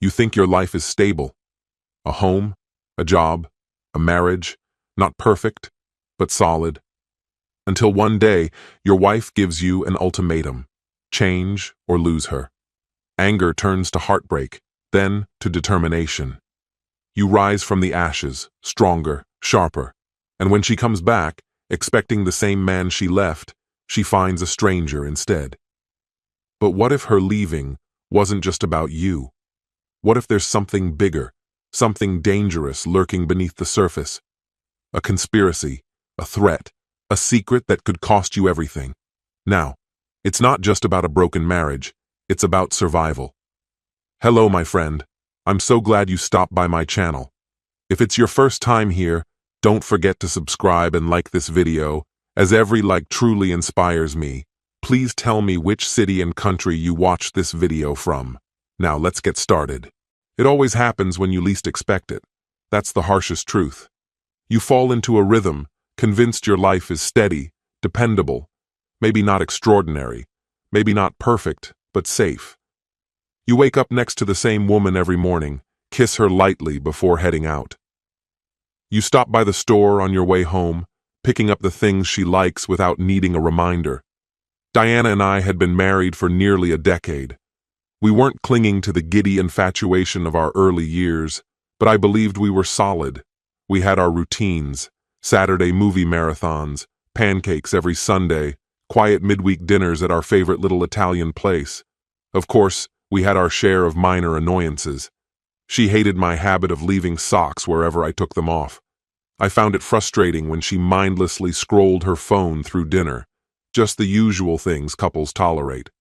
You think your life is stable. A home, a job, a marriage, not perfect, but solid. Until one day, your wife gives you an ultimatum: change or lose her. Anger turns to heartbreak, then to determination. You rise from the ashes, stronger, sharper. And when she comes back, expecting the same man she left, she finds a stranger instead. But what if her leaving wasn't just about you? What if there's something bigger, something dangerous lurking beneath the surface? A conspiracy, a threat, a secret that could cost you everything. Now, it's not just about a broken marriage, it's about survival. Hello, my friend. I'm so glad you stopped by my channel. If it's your first time here, don't forget to subscribe and like this video, as every like truly inspires me. Please tell me which city and country you watched this video from. Now let's get started. It always happens when you least expect it. That's the harshest truth. You fall into a rhythm, convinced your life is steady, dependable, maybe not extraordinary, maybe not perfect, but safe. You wake up next to the same woman every morning, kiss her lightly before heading out. You stop by the store on your way home, picking up the things she likes without needing a reminder. Diana and I had been married for nearly a decade. We weren't clinging to the giddy infatuation of our early years, but I believed we were solid. We had our routines, Saturday movie marathons, pancakes every Sunday, quiet midweek dinners at our favorite little Italian place. Of course, we had our share of minor annoyances. She hated my habit of leaving socks wherever I took them off. I found it frustrating when she mindlessly scrolled her phone through dinner, just the usual things couples tolerate.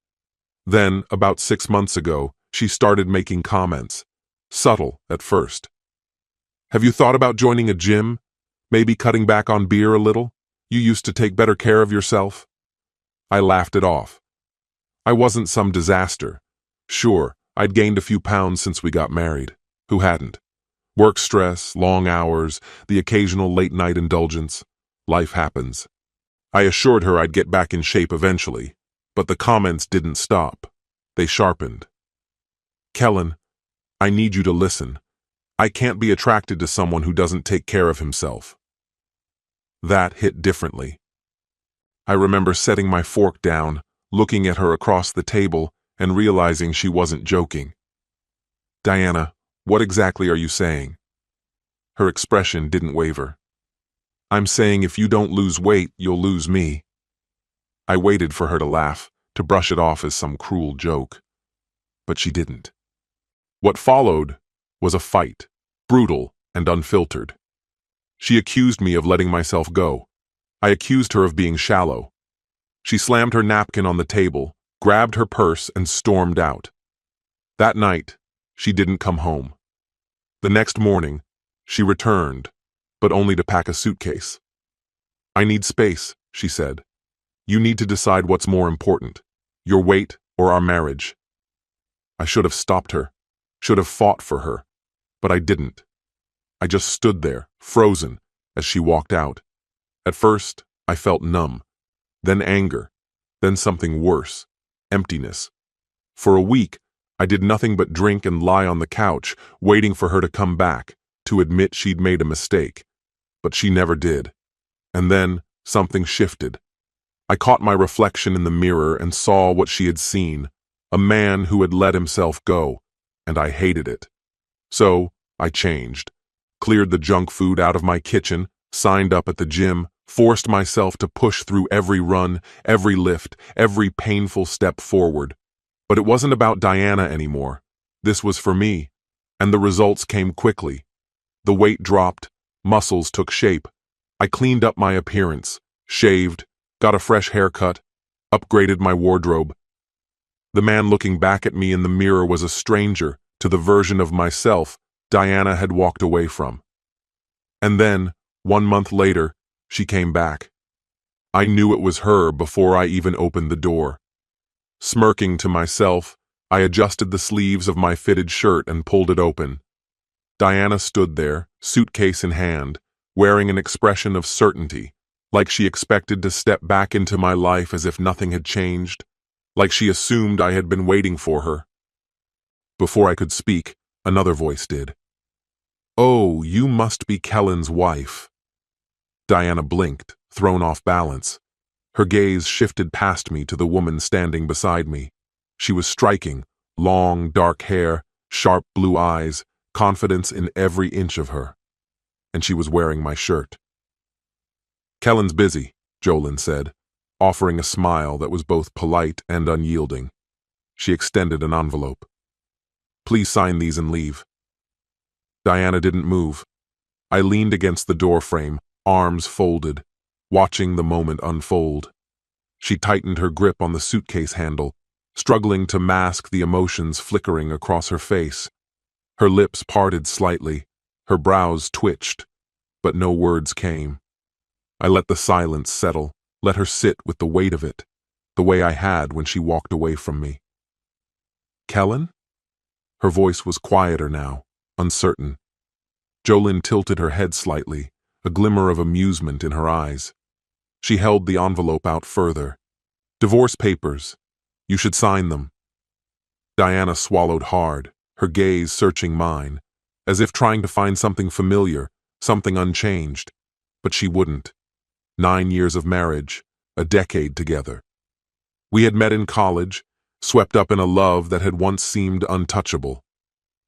Then, about 6 months ago, she started making comments, subtle at first. Have you thought about joining a gym? Maybe cutting back on beer a little? You used to take better care of yourself. I laughed it off. I wasn't some disaster. Sure, I'd gained a few pounds since we got married. Who hadn't? Work stress, long hours, the occasional late-night indulgence. Life happens. I assured her I'd get back in shape eventually, but the comments didn't stop. They sharpened. Kellen, I need you to listen. I can't be attracted to someone who doesn't take care of himself. That hit differently. I remember setting my fork down, looking at her across the table, and realizing she wasn't joking. Diana, what exactly are you saying? Her expression didn't waver. I'm saying if you don't lose weight, you'll lose me. I waited for her to laugh, to brush it off as some cruel joke. But she didn't. What followed was a fight, brutal and unfiltered. She accused me of letting myself go. I accused her of being shallow. She slammed her napkin on the table, grabbed her purse, and stormed out. That night, she didn't come home. The next morning, she returned, but only to pack a suitcase. I need space, she said. You need to decide what's more important, your weight or our marriage. I should have stopped her, should have fought for her, but I didn't. I just stood there, frozen, as she walked out. At first, I felt numb, then anger, then something worse, emptiness. For a week, I did nothing but drink and lie on the couch, waiting for her to come back, to admit she'd made a mistake. But she never did. And then, something shifted. I caught my reflection in the mirror and saw what she had seen, a man who had let himself go, and I hated it. So, I changed, cleared the junk food out of my kitchen, signed up at the gym, forced myself to push through every run, every lift, every painful step forward. But it wasn't about Diana anymore. This was for me, and the results came quickly. The weight dropped, muscles took shape. I cleaned up my appearance, shaved, got a fresh haircut, upgraded my wardrobe. The man looking back at me in the mirror was a stranger to the version of myself Diana had walked away from. And then, 1 month later, she came back. I knew it was her before I even opened the door. Smirking to myself, I adjusted the sleeves of my fitted shirt and pulled it open. Diana stood there, suitcase in hand, wearing an expression of certainty, like she expected to step back into my life as if nothing had changed, like she assumed I had been waiting for her. Before I could speak, Another voice did. "Oh, you must be Kellen's wife." Diana blinked, thrown off balance. Her gaze shifted past me to the woman standing beside me. She was striking, long, dark hair, sharp blue eyes, confidence in every inch of her. And she was wearing my shirt. "Kellen's busy," Jolyn said, offering a smile that was both polite and unyielding. She extended an envelope. "Please sign these and leave." Diana didn't move. I leaned against the doorframe, arms folded, watching the moment unfold. She tightened her grip on the suitcase handle, struggling to mask the emotions flickering across her face. Her lips parted slightly, her brows twitched, but no words came. I let the silence settle, let her sit with the weight of it, the way I had when she walked away from me. "Kellen?" Her voice was quieter now, uncertain. Jolyn tilted her head slightly, a glimmer of amusement in her eyes. She held the envelope out further. "Divorce papers. You should sign them." Diana swallowed hard, her gaze searching mine, as if trying to find something familiar, something unchanged. But she wouldn't. 9 years of marriage, a decade together. We had met in college, swept up in a love that had once seemed untouchable.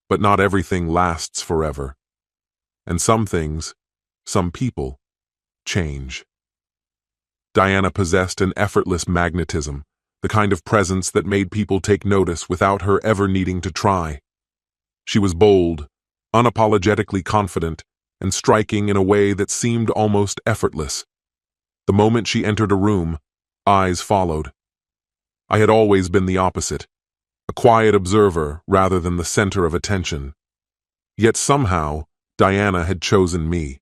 But not everything lasts forever. And some things, some people, change. Diana possessed an effortless magnetism, the kind of presence that made people take notice without her ever needing to try. She was bold, unapologetically confident, and striking in a way that seemed almost effortless. The moment she entered a room, eyes followed. I had always been the opposite, a quiet observer rather than the center of attention. Yet somehow, Diana had chosen me.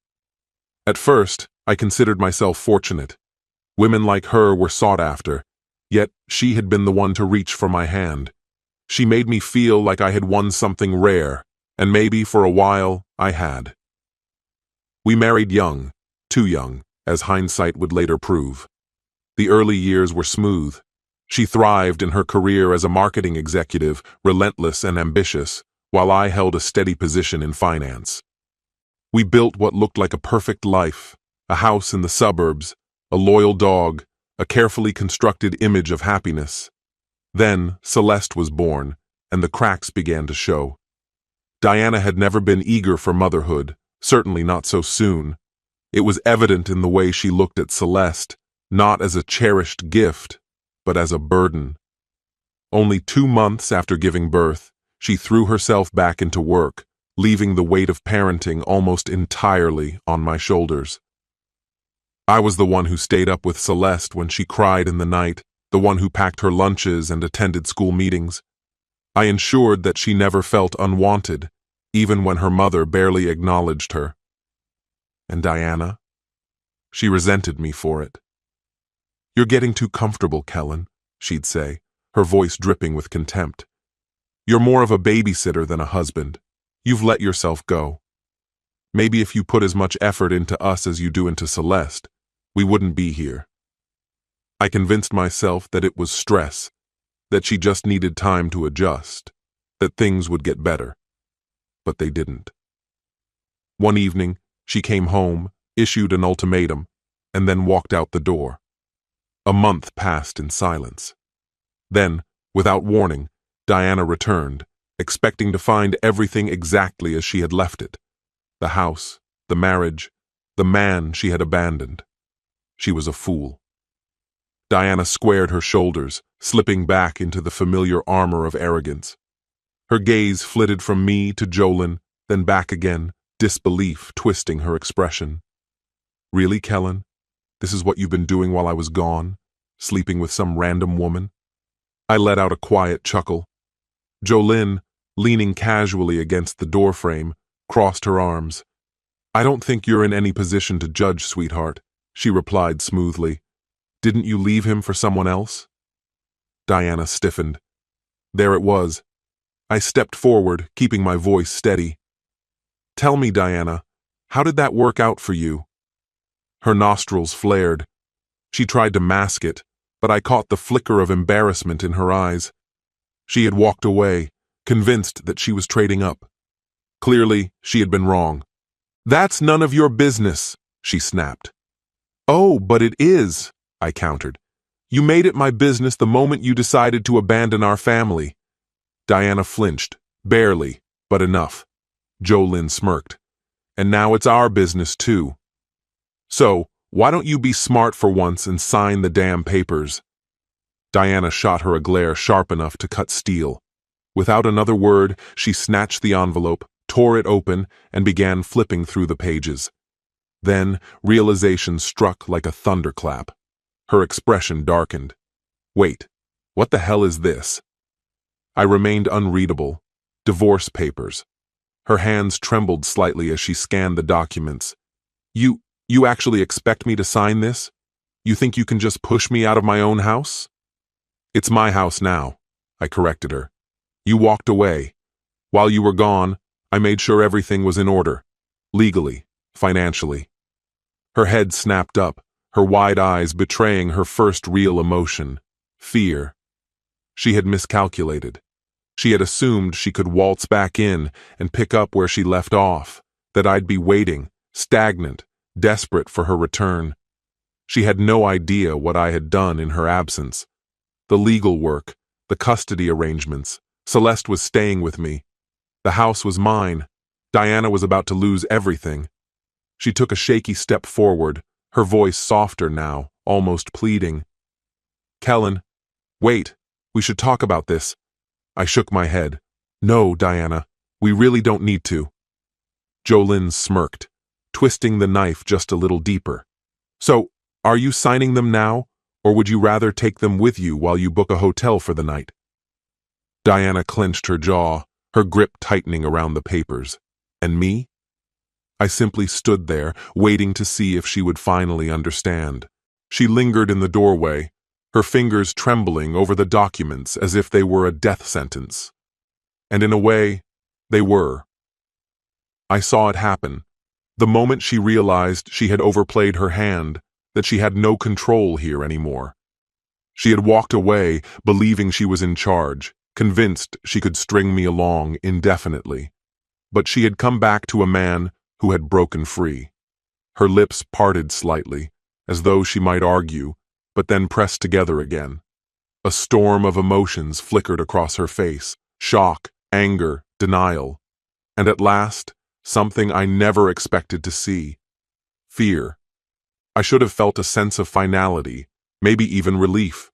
At first, I considered myself fortunate. Women like her were sought after, yet she had been the one to reach for my hand. She made me feel like I had won something rare, and maybe for a while I had. We married young, too young, as hindsight would later prove. The early years were smooth. She thrived in her career as a marketing executive, relentless and ambitious, while I held a steady position in finance. We built what looked like a perfect life, a house in the suburbs, a loyal dog, a carefully constructed image of happiness. Then Celeste was born, and the cracks began to show. Diana had never been eager for motherhood, certainly not so soon. It was evident in the way she looked at Celeste, not as a cherished gift, but as a burden. Only 2 months after giving birth, she threw herself back into work, leaving the weight of parenting almost entirely on my shoulders. I was the one who stayed up with Celeste when she cried in the night, the one who packed her lunches and attended school meetings. I ensured that she never felt unwanted, even when her mother barely acknowledged her. And Diana? She resented me for it. "You're getting too comfortable, Kellen," she'd say, her voice dripping with contempt. "You're more of a babysitter than a husband. You've let yourself go. Maybe if you put as much effort into us as you do into Celeste, we wouldn't be here." I convinced myself that it was stress, that she just needed time to adjust, that things would get better. But they didn't. One evening, she came home, issued an ultimatum, and then walked out the door. A month passed in silence. Then, without warning, Diana returned, expecting to find everything exactly as she had left it. The house, the marriage, the man she had abandoned. She was a fool. Diana squared her shoulders, slipping back into the familiar armor of arrogance. Her gaze flitted from me to Jolyn, then back again, disbelief twisting her expression. "Really, Kellen? This is what you've been doing while I was gone? Sleeping with some random woman?" I let out a quiet chuckle. Jolyn, leaning casually against the doorframe, crossed her arms. "I don't think you're in any position to judge, sweetheart," she replied smoothly. "Didn't you leave him for someone else?" Diana stiffened. There it was. I stepped forward, keeping my voice steady. "Tell me, Diana, how did that work out for you?" Her nostrils flared. She tried to mask it, but I caught the flicker of embarrassment in her eyes. She had walked away, convinced that she was trading up, Clearly, she had been wrong. "That's none of your business," she snapped. "Oh, but it is," I countered. "You made it my business the moment you decided to abandon our family." Diana flinched, barely, but enough. Jolynn smirked. "And now it's our business, too. So, why don't you be smart for once and sign the damn papers?" Diana shot her a glare sharp enough to cut steel. Without another word, she snatched the envelope, tore it open, and began flipping through the pages. Then, realization struck like a thunderclap. Her expression darkened. "Wait, what the hell is this?" I remained unreadable. Divorce papers. Her hands trembled slightly as she scanned the documents. You actually expect me to sign this? You think you can just push me out of my own house?" "It's my house now," I corrected her. "You walked away. While you were gone, I made sure everything was in order. Legally, financially." Her head snapped up, her wide eyes betraying her first real emotion, fear. She had miscalculated. She had assumed she could waltz back in and pick up where she left off, that I'd be waiting, stagnant, desperate for her return. She had no idea what I had done in her absence. The legal work, the custody arrangements. Celeste was staying with me. The house was mine. Diana was about to lose everything. She took a shaky step forward, her voice softer now, almost pleading. "Kellen, wait, we should talk about this." I shook my head. "No, Diana, we really don't need to." Jolynn smirked, twisting the knife just a little deeper. "So, are you signing them now, or would you rather take them with you while you book a hotel for the night?" Diana clenched her jaw, her grip tightening around the papers. And me? I simply stood there, waiting to see if she would finally understand. She lingered in the doorway, her fingers trembling over the documents as if they were a death sentence. And in a way, they were. I saw it happen. The moment she realized she had overplayed her hand, that she had no control here anymore. She had walked away, believing she was in charge, convinced she could string me along indefinitely. But she had come back to a man who had broken free. Her lips parted slightly, as though she might argue, but then pressed together again. A storm of emotions flickered across her face, shock, anger, denial. And at last, something I never expected to see. Fear. I should have felt a sense of finality, maybe even relief.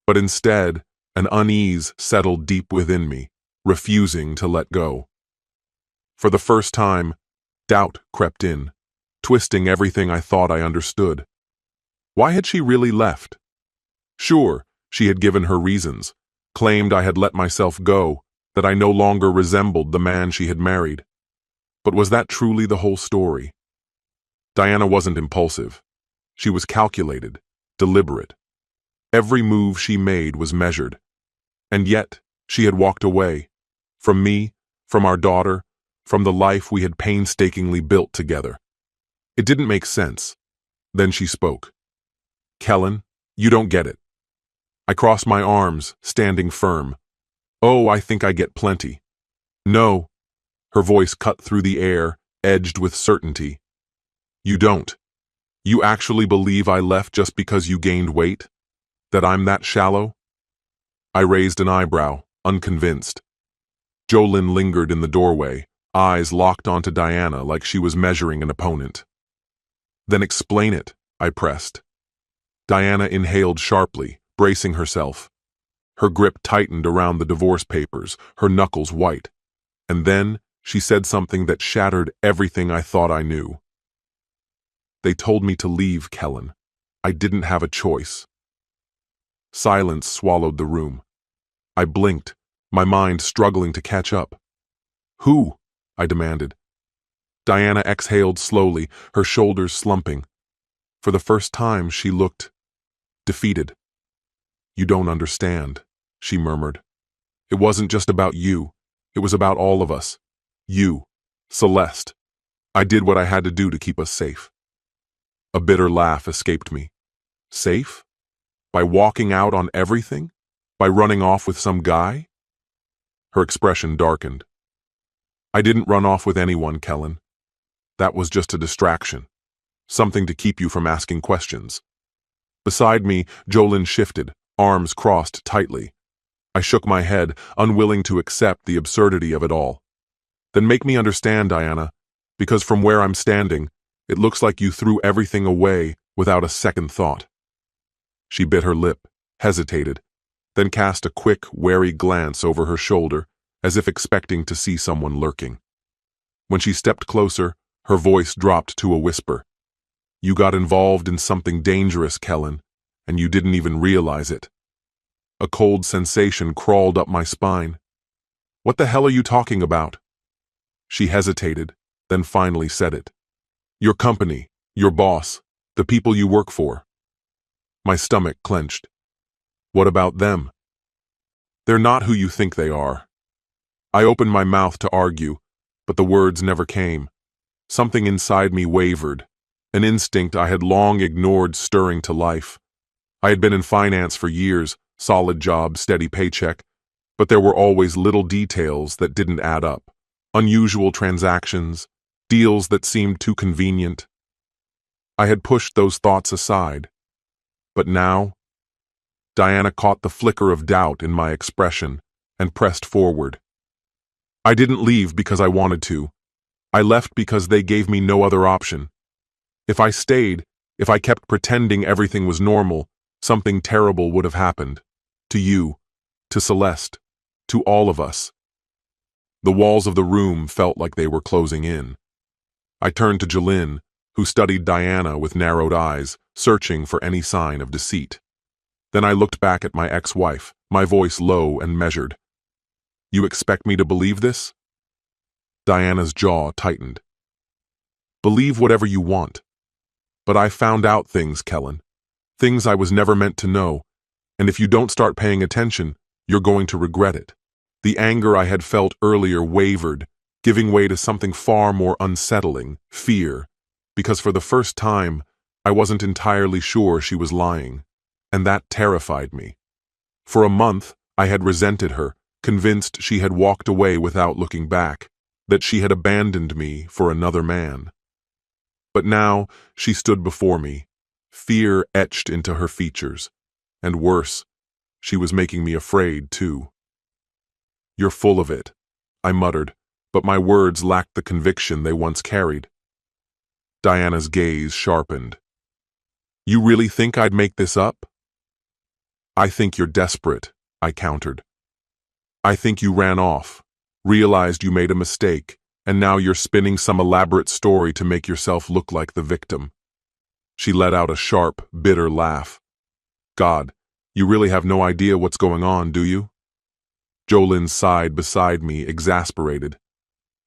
But instead, an unease settled deep within me, refusing to let go. For the first time, doubt crept in, twisting everything I thought I understood. Why had she really left? Sure, she had given her reasons, claimed I had let myself go, that I no longer resembled the man she had married. But was that truly the whole story? Diana wasn't impulsive. She was calculated, deliberate. Every move she made was measured. And yet, she had walked away. From me, from our daughter, from the life we had painstakingly built together. It didn't make sense. Then she spoke. "Kellen, you don't get it." I crossed my arms, standing firm. "Oh, I think I get plenty." "No." Her voice cut through the air, edged with certainty. "You don't. You actually believe I left just because you gained weight? That I'm that shallow?" I raised an eyebrow, unconvinced. Jolynn lingered in the doorway, eyes locked onto Diana like she was measuring an opponent. "Then explain it," I pressed. Diana inhaled sharply, bracing herself. Her grip tightened around the divorce papers, her knuckles white. And then she said something that shattered everything I thought I knew. "They told me to leave, Kellen. I didn't have a choice." Silence swallowed the room. I blinked, my mind struggling to catch up. "Who?" I demanded. Diana exhaled slowly, her shoulders slumping. For the first time, she looked defeated. "You don't understand," she murmured. "It wasn't just about you. It was about all of us. You, Celeste. I did what I had to do to keep us safe." A bitter laugh escaped me. Safe? By walking out on everything? By running off with some guy? Her expression darkened. I didn't run off with anyone, Kellen. That was just a distraction. Something to keep you from asking questions. Beside me, Jolyn shifted, arms crossed tightly. I shook my head, unwilling to accept the absurdity of it all. Then make me understand, Diana, because from where I'm standing, it looks like you threw everything away without a second thought. She bit her lip, hesitated, then cast a quick, wary glance over her shoulder, as if expecting to see someone lurking. When she stepped closer, her voice dropped to a whisper. You got involved in something dangerous, Kellen, and you didn't even realize it. A cold sensation crawled up my spine. What the hell are you talking about? She hesitated, then finally said it. Your company, your boss, the people you work for. My stomach clenched. What about them? They're not who you think they are. I opened my mouth to argue, but the words never came. Something inside me wavered, an instinct I had long ignored stirring to life. I had been in finance for years, solid job, steady paycheck, but there were always little details that didn't add up. Unusual transactions, deals that seemed too convenient. I had pushed those thoughts aside. But now, Diana caught the flicker of doubt in my expression and pressed forward. I didn't leave because I wanted to. I left because they gave me no other option. If I stayed, if I kept pretending everything was normal, something terrible would have happened. To you, to Celeste, to all of us. The walls of the room felt like they were closing in. I turned to Jolyn, who studied Diana with narrowed eyes, searching for any sign of deceit. Then I looked back at my ex-wife, my voice low and measured. You expect me to believe this? Diana's jaw tightened. Believe whatever you want. But I found out things, Kellen. Things I was never meant to know. And if you don't start paying attention, you're going to regret it. The anger I had felt earlier wavered, giving way to something far more unsettling, fear, because for the first time, I wasn't entirely sure she was lying, and that terrified me. For a month, I had resented her, convinced she had walked away without looking back, that she had abandoned me for another man. But now, she stood before me, fear etched into her features, and worse, she was making me afraid, too. You're full of it, I muttered, but my words lacked the conviction they once carried. Diana's gaze sharpened. You really think I'd make this up? I think you're desperate, I countered. I think you ran off, realized you made a mistake, and now you're spinning some elaborate story to make yourself look like the victim. She let out a sharp, bitter laugh. God, you really have no idea what's going on, do you? Jolyn sighed beside me, exasperated.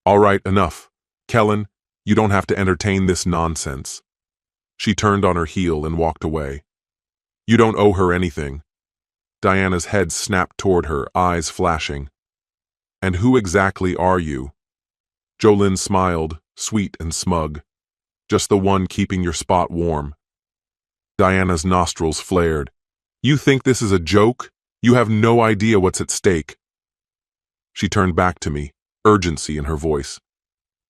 All right, enough. Kellen, you don't have to entertain this nonsense. She turned on her heel and walked away. You don't owe her anything. Diana's head snapped toward her, eyes flashing. And who exactly are you? Jolyn smiled, sweet and smug. Just the one keeping your spot warm. Diana's nostrils flared. You think this is a joke? You have no idea what's at stake. She turned back to me, urgency in her voice.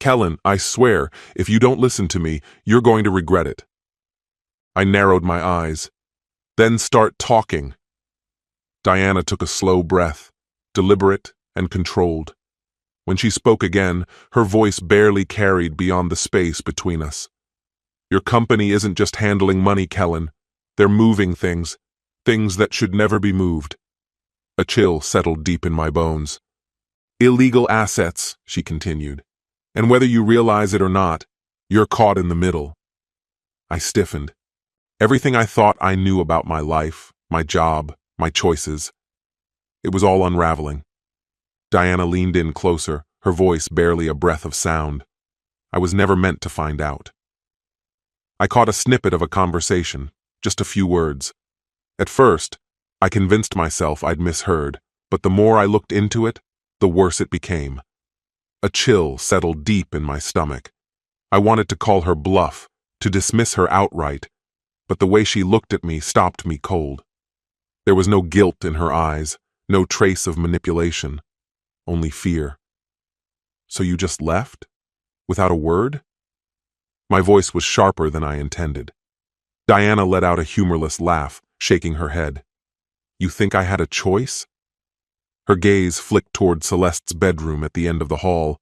Kellen, I swear, if you don't listen to me, you're going to regret it. I narrowed my eyes. Then start talking. Diana took a slow breath, deliberate and controlled. When she spoke again, her voice barely carried beyond the space between us. Your company isn't just handling money, Kellen. They're moving things, things that should never be moved. A chill settled deep in my bones. Illegal assets, she continued. And whether you realize it or not, you're caught in the middle. I stiffened. Everything I thought I knew about my life, my job, my choices. It was all unraveling. Diana leaned in closer, her voice barely a breath of sound. I was never meant to find out. I caught a snippet of a conversation, just a few words. At first, I convinced myself I'd misheard, but the more I looked into it, the worse it became. A chill settled deep in my stomach. I wanted to call her bluff, to dismiss her outright, but the way she looked at me stopped me cold. There was no guilt in her eyes, no trace of manipulation, only fear. So you just left? Without a word? My voice was sharper than I intended. Diana let out a humorless laugh, shaking her head. You think I had a choice? Her gaze flicked toward Celeste's bedroom at the end of the hall.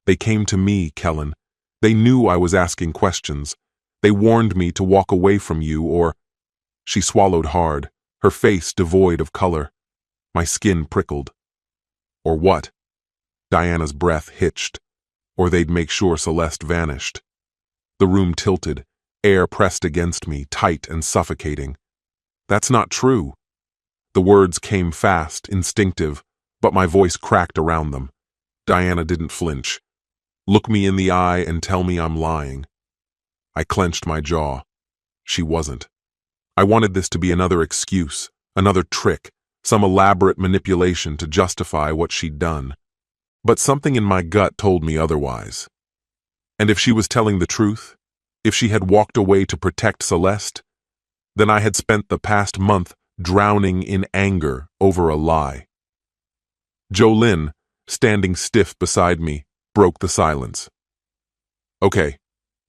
They came to me, Kellen. They knew I was asking questions. They warned me to walk away from you or... She swallowed hard, her face devoid of color. My skin prickled. Or what? Diana's breath hitched. Or they'd make sure Celeste vanished. The room tilted, air pressed against me, tight and suffocating. That's not true. The words came fast, instinctive, but my voice cracked around them. Diana didn't flinch. Look me in the eye and tell me I'm lying. I clenched my jaw. She wasn't. I wanted this to be another excuse, another trick, some elaborate manipulation to justify what she'd done. But something in my gut told me otherwise. And if she was telling the truth, if she had walked away to protect Celeste, then I had spent the past month drowning in anger over a lie. Jolynn, standing stiff beside me, broke the silence. Okay,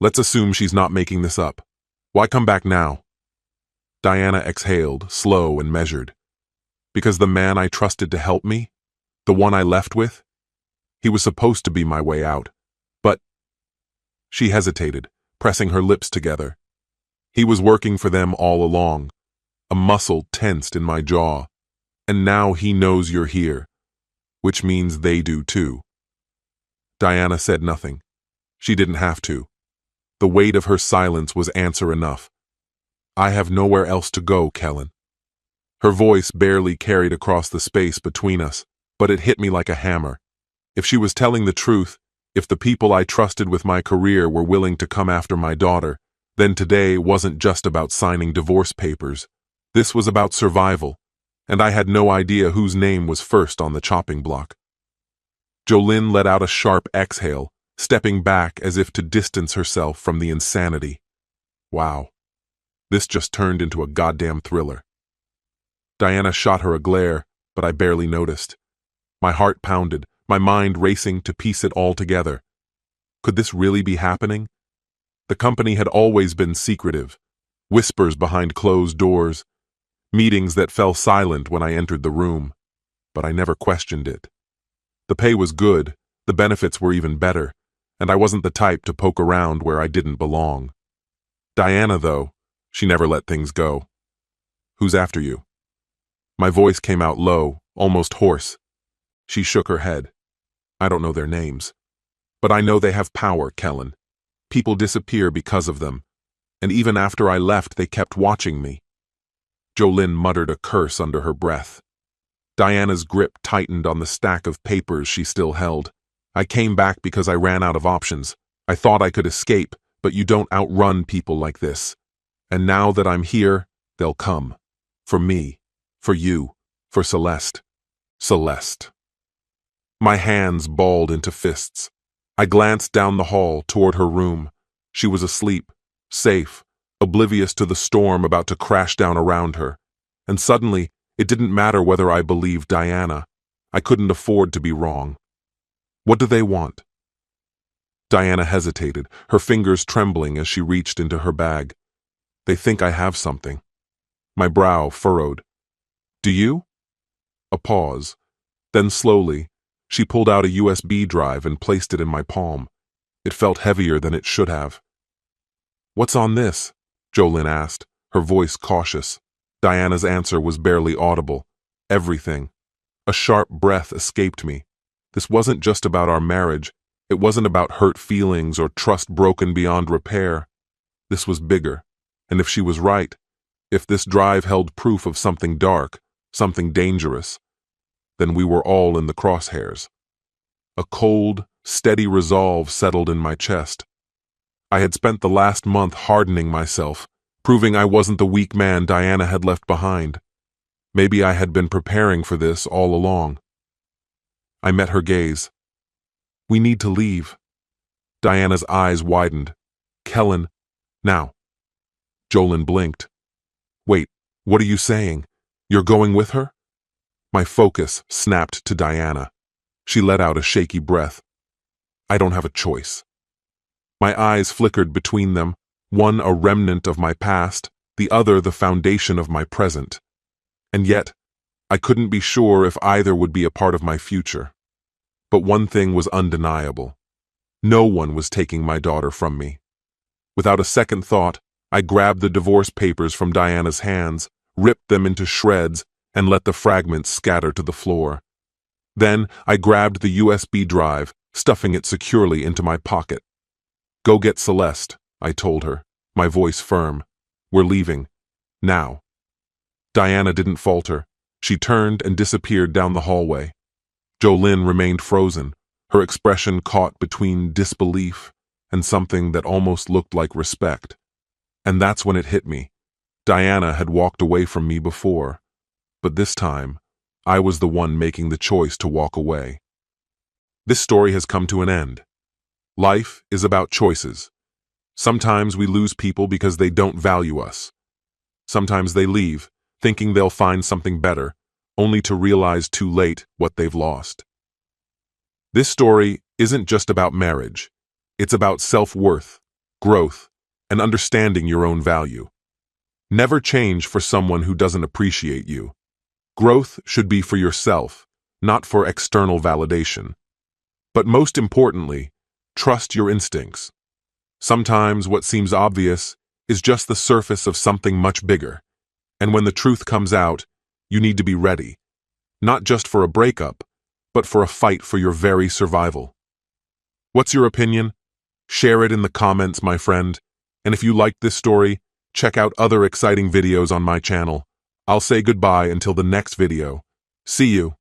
let's assume she's not making this up. Why come back now? Diana exhaled, slow and measured. Because the man I trusted to help me, the one I left with, he was supposed to be my way out. But... She hesitated, pressing her lips together. He was working for them all along. A muscle tensed in my jaw. And now he knows you're here, which means they do too. Diana said nothing. She didn't have to. The weight of her silence was answer enough. I have nowhere else to go, Kellen. Her voice barely carried across the space between us, but it hit me like a hammer. If she was telling the truth, if the people I trusted with my career were willing to come after my daughter, then today wasn't just about signing divorce papers. This was about survival, and I had no idea whose name was first on the chopping block. Jolynn let out a sharp exhale, stepping back as if to distance herself from the insanity. Wow. This just turned into a goddamn thriller. Diana shot her a glare, but I barely noticed. My heart pounded, my mind racing to piece it all together. Could this really be happening? The company had always been secretive. Whispers behind closed doors. Meetings that fell silent when I entered the room. But I never questioned it. The pay was good, the benefits were even better, and I wasn't the type to poke around where I didn't belong. Diana, though, she never let things go. Who's after you? My voice came out low, almost hoarse. She shook her head. I don't know their names. But I know they have power, Kellen. People disappear because of them. And even after I left, they kept watching me. Jolynn muttered a curse under her breath. Diana's grip tightened on the stack of papers she still held. I came back because I ran out of options. I thought I could escape, but you don't outrun people like this. And now that I'm here, they'll come. For me. For you. For Celeste. Celeste. My hands balled into fists. I glanced down the hall toward her room. She was asleep, safe, oblivious to the storm about to crash down around her. And suddenly, it didn't matter whether I believed Diana. I couldn't afford to be wrong. What do they want? Diana hesitated, her fingers trembling as she reached into her bag. They think I have something. My brow furrowed. Do you? A pause. Then slowly, she pulled out a USB drive and placed it in my palm. It felt heavier than it should have. What's on this? Jolynn asked, her voice cautious. Diana's answer was barely audible. Everything. A sharp breath escaped me. This wasn't just about our marriage. It wasn't about hurt feelings or trust broken beyond repair. This was bigger. And if she was right, if this drive held proof of something dark, something dangerous, then we were all in the crosshairs. A cold, steady resolve settled in my chest. I had spent the last month hardening myself, proving I wasn't the weak man Diana had left behind. Maybe I had been preparing for this all along. I met her gaze. We need to leave. Diana's eyes widened. Kellen, now. Jolynn blinked. Wait, what are you saying? You're going with her? My focus snapped to Diana. She let out a shaky breath. I don't have a choice. My eyes flickered between them, one a remnant of my past, the other the foundation of my present. And yet, I couldn't be sure if either would be a part of my future. But one thing was undeniable. No one was taking my daughter from me. Without a second thought, I grabbed the divorce papers from Diana's hands, ripped them into shreds, and let the fragments scatter to the floor. Then I grabbed the USB drive, stuffing it securely into my pocket. "Go get Celeste," I told her, my voice firm. "We're leaving. Now." Diana didn't falter. She turned and disappeared down the hallway. Jolynn remained frozen, her expression caught between disbelief and something that almost looked like respect. And that's when it hit me. Diana had walked away from me before, but this time, I was the one making the choice to walk away. This story has come to an end. Life is about choices. Sometimes we lose people because they don't value us. Sometimes they leave, thinking they'll find something better, only to realize too late what they've lost. This story isn't just about marriage. It's about self-worth, growth, and understanding your own value. Never change for someone who doesn't appreciate you. Growth should be for yourself, not for external validation. But most importantly, trust your instincts. Sometimes what seems obvious is just the surface of something much bigger. And when the truth comes out, you need to be ready. Not just for a breakup, but for a fight for your very survival. What's your opinion? Share it in the comments, my friend. And if you liked this story, check out other exciting videos on my channel. I'll say goodbye until the next video. See you.